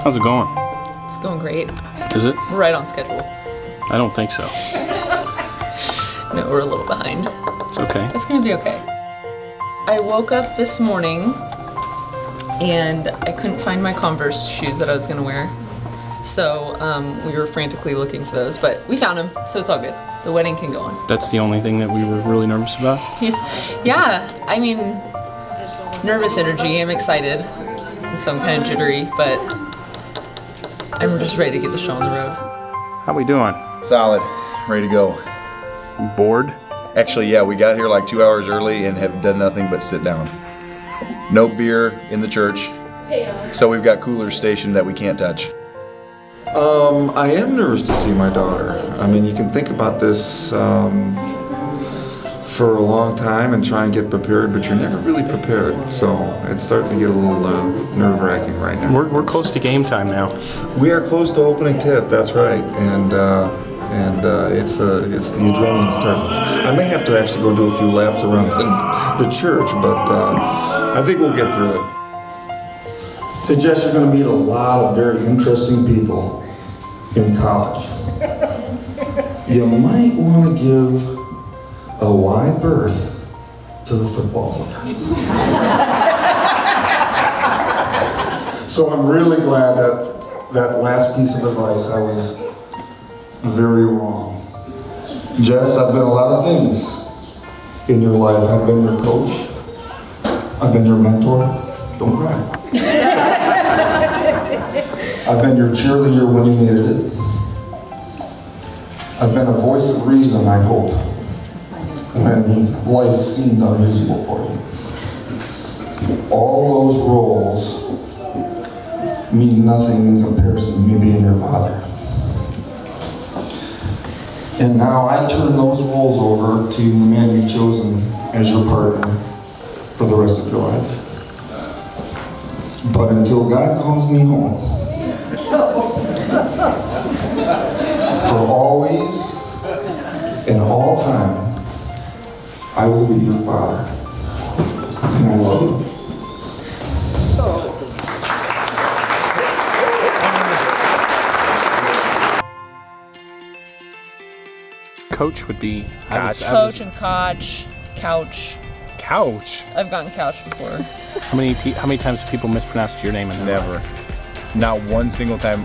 How's it going? It's going great. Is it? We're right on schedule. I don't think so. No, we're a little behind. It's okay. It's gonna be okay. I woke up this morning and I couldn't find my Converse shoes that I was gonna wear. So we were frantically looking for those, but we found them, so it's all good. The wedding can go on. That's the only thing that we were really nervous about? Yeah, I mean, nervous energy, I'm excited. And so I'm kind of jittery, but I'm just ready to get the show on the road. How we doing? Solid. Ready to go. You bored? Actually, yeah, we got here like 2 hours early and have done nothing but sit down. No beer in the church, so we've got coolers stationed that we can't touch. I am nervous to see my daughter. I mean, you can think about this for a long time and try and get prepared, but you're never really prepared. So it's starting to get a little nerve-wracking right now. We're close to game time now. We are close to opening tip. That's right, and it's the adrenaline starting. I may have to actually go do a few laps around the church, but I think we'll get through it. So Jess, you're going to meet a lot of very interesting people in college. You might want to give a wide berth to the football player. So I'm really glad that last piece of advice I was very wrong. Jess, I've been a lot of things in your life. I've been your coach. I've been your mentor. Don't cry. I've been your cheerleader when you needed it. I've been a voice of reason, I hope, when life seemed unreasonable for you. All those roles mean nothing in comparison to me being your father. And now I turn those roles over to the man you've chosen as your partner for the rest of your life. But until God calls me home, for always and all time, I will be your father. And I love you. Coach would be... Coach and Koch, couch. Couch? I've gotten couch before. How many times have people mispronounced your name in their Never. life? Not one single time.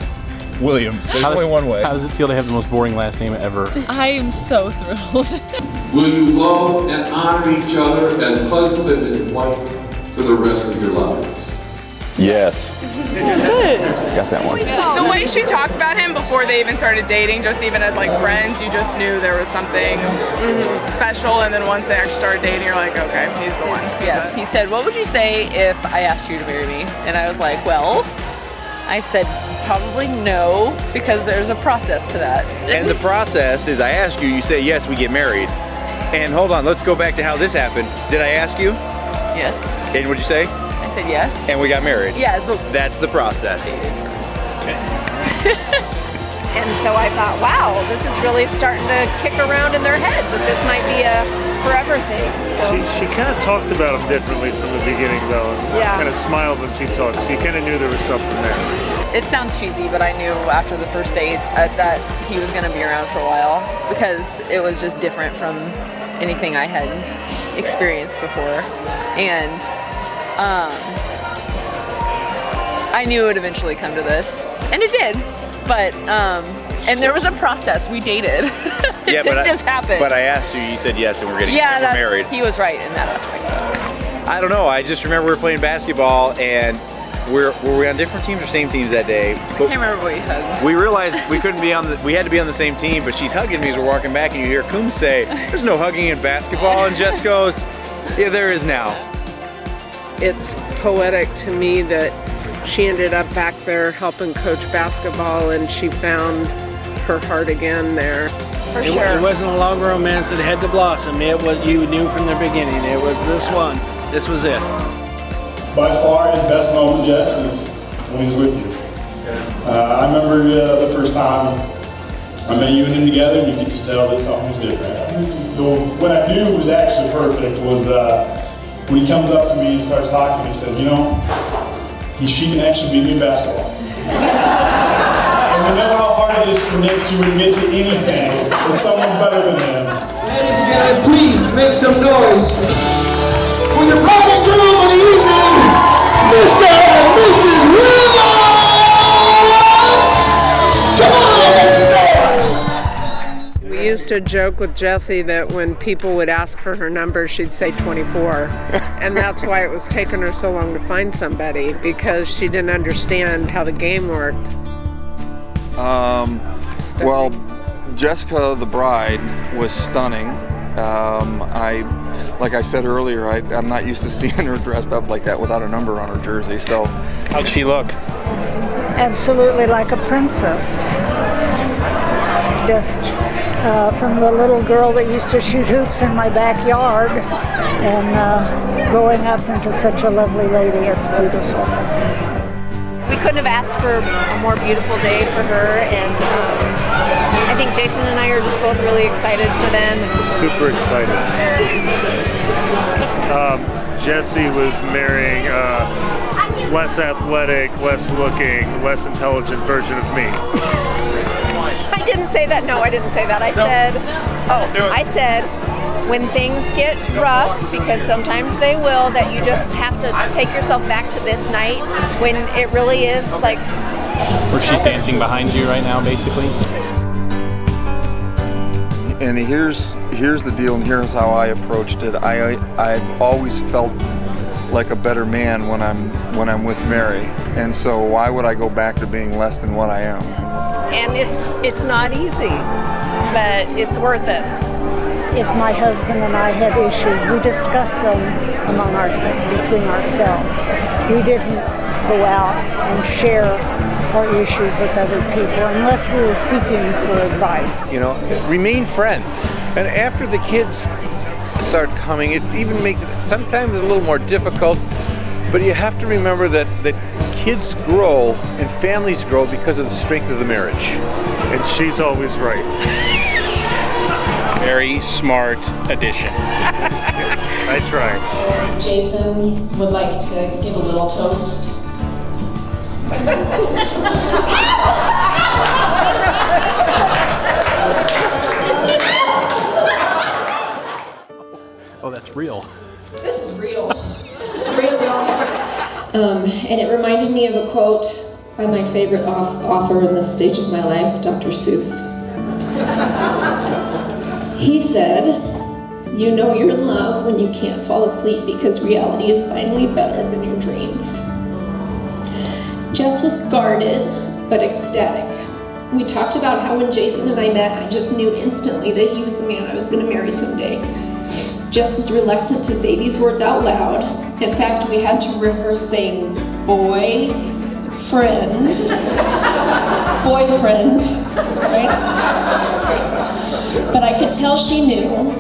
Williams. There's only one way. How does it feel to have the most boring last name ever? I am so thrilled. Will you love and honor each other as husband and wife for the rest of your lives? Yes. Got that one. The way she talked about him before they even started dating, just even as like friends, you just knew there was something special, and then once they actually started dating, you're like, okay, he's the one. Yes, he said, what would you say if I asked you to marry me? And I was like, well, I said, probably no, because there's a process to that. And the process is I ask you, you say yes, we get married. And hold on, let's go back to how this happened. Did I ask you? Yes. And what'd you say? I said yes. And we got married. Yes, but that's the process. And so I thought, wow, this is really starting to kick around in their heads that this might be a forever thing. So She kind of talked about him differently from the beginning, though. And kind of smiled when she talked, so you kind of knew there was something there. it sounds cheesy, but I knew after the first date that he was going to be around for a while because it was just different from anything I had experienced before. And I knew it would eventually come to this, and it did. But and there was a process. We dated. It didn't just happen. But I asked you. You said yes, and we're getting married. He was right in that aspect. I don't know. I just remember we were playing basketball, and were we on different teams or same teams that day? I can't remember what you hugged. We realized we couldn't be on the. We had to be on the same team, but she's hugging me as we're walking back, and you hear Coombs say, "There's no hugging in basketball," and Jess goes, "Yeah, there is now." It's poetic to me that she ended up back there helping coach basketball, and she found her heart again there. For sure. It wasn't a long romance that had to blossom. It was, you knew from the beginning, it was this one. This was it. By far his best moment, Jess, is when he's with you. I remember the first time I met you and him together, and you could just tell that something was different. What I knew was actually perfect was when he comes up to me and starts talking, he says, you know, she can actually beat me in basketball. And we know how hard it is for Nick to admit to anything that someone's better than him. Ladies and gentlemen, please make some noise for your bride and groom of the evening, Mr. and Mrs. Williams! Come on, let's go! We used to joke with Jessie that when people would ask for her number, she'd say 24. And that's why it was taking her so long to find somebody, because she didn't understand how the game worked. Well, Jessica, the bride, was stunning. Like I said earlier, I'm not used to seeing her dressed up like that without a number on her jersey. So, how'd she look? Absolutely like a princess. Just from the little girl that used to shoot hoops in my backyard, and growing up into such a lovely lady. It's beautiful. We couldn't have asked for a more beautiful day for her, and I think Jason and I are just both really excited for them. Super excited. Jessie was marrying a less athletic, less looking, less intelligent version of me. I didn't say that. No, I didn't say that. I said, when things get rough, because sometimes they will, that you just have to take yourself back to this night when it really is like... Where she's dancing behind you right now, basically? And here's the deal, and here's how I approached it. I've always felt like a better man when I'm with Mary, and so why would I go back to being less than what I am? And it's not easy, but it's worth it. If my husband and I had issues, we discussed them among between ourselves. We didn't go out and share our issues with other people unless we were seeking for advice. You know, remain friends. And after the kids start coming, it even makes it sometimes a little more difficult, but you have to remember that kids grow and families grow because of the strength of the marriage. And she's always right. Very smart addition. I try. Jason would like to give a little toast. Oh, that's real. This is real. It's real, y'all. And it reminded me of a quote by my favorite author in this stage of my life, Dr. Seuss. He said, "You know you're in love when you can't fall asleep because reality is finally better than your dreams." Jess was guarded, but ecstatic. We talked about how when Jason and I met, I just knew instantly that he was the man I was going to marry someday. Jess was reluctant to say these words out loud. In fact, we had to rehearse saying boyfriend, right? But I could tell she knew.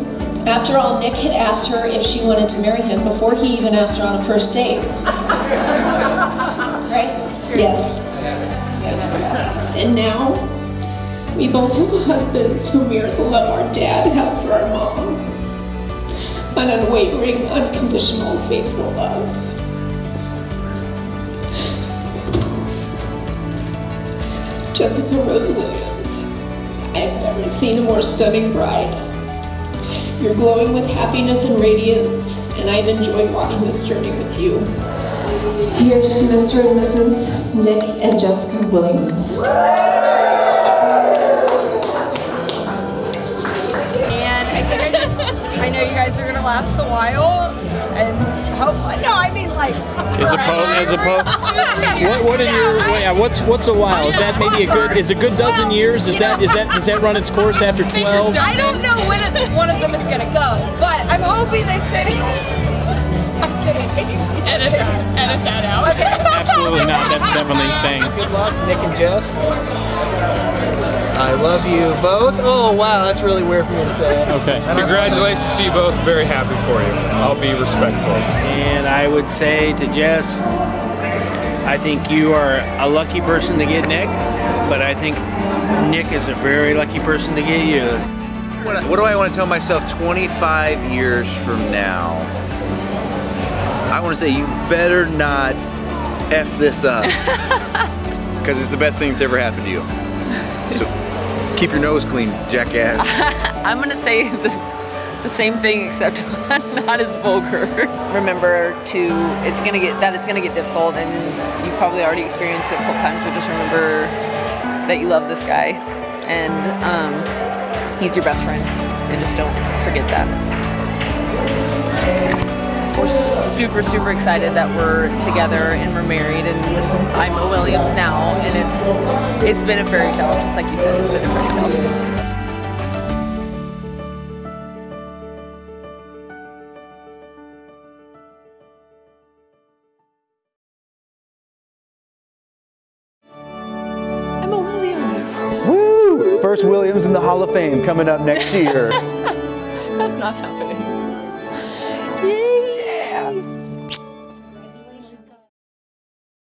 After all, Nick had asked her if she wanted to marry him before he even asked her on a first date. Right? Yes. And now, we both have husbands who mirror the love our dad has for our mom. An unwavering, unconditional, faithful love. Jessica Rose Williams, I have never seen a more stunning bride. You're glowing with happiness and radiance, and I've enjoyed walking this journey with you. Here's to Mr. and Mrs. Nick and Jessica Williams. And I know you guys are gonna last a while, and hopefully, no, I mean like. As opposed. What are your? What's a while? Is that maybe a good dozen years? Does that run its course after 12? I don't know when one of them is gonna go, but I'm hoping they said. I'm kidding. Edit that out. Okay. Absolutely not. That's definitely staying. Good luck, Nick and Jess. I love you both. Oh, wow, that's really weird for me to say. Okay. Congratulations to you both. Very happy for you. I'll be respectful. And I would say to Jess, I think you are a lucky person to get Nick, but I think Nick is a very lucky person to get you. What do I want to tell myself 25 years from now? I want to say you better not F this up. Because it's the best thing that's ever happened to you. So keep your nose clean, jackass. I'm gonna say the same thing, except not as vulgar. Remember it's gonna get difficult, and you've probably already experienced difficult times, but just remember that you love this guy, and he's your best friend, and just don't forget that. We're super, super excited that we're together and we're married, and I'm a Williams now, and it's been a fairy tale, just like you said, it's been a fairy tale. Woo! First Williams in the Hall of Fame coming up next year. That's not happening.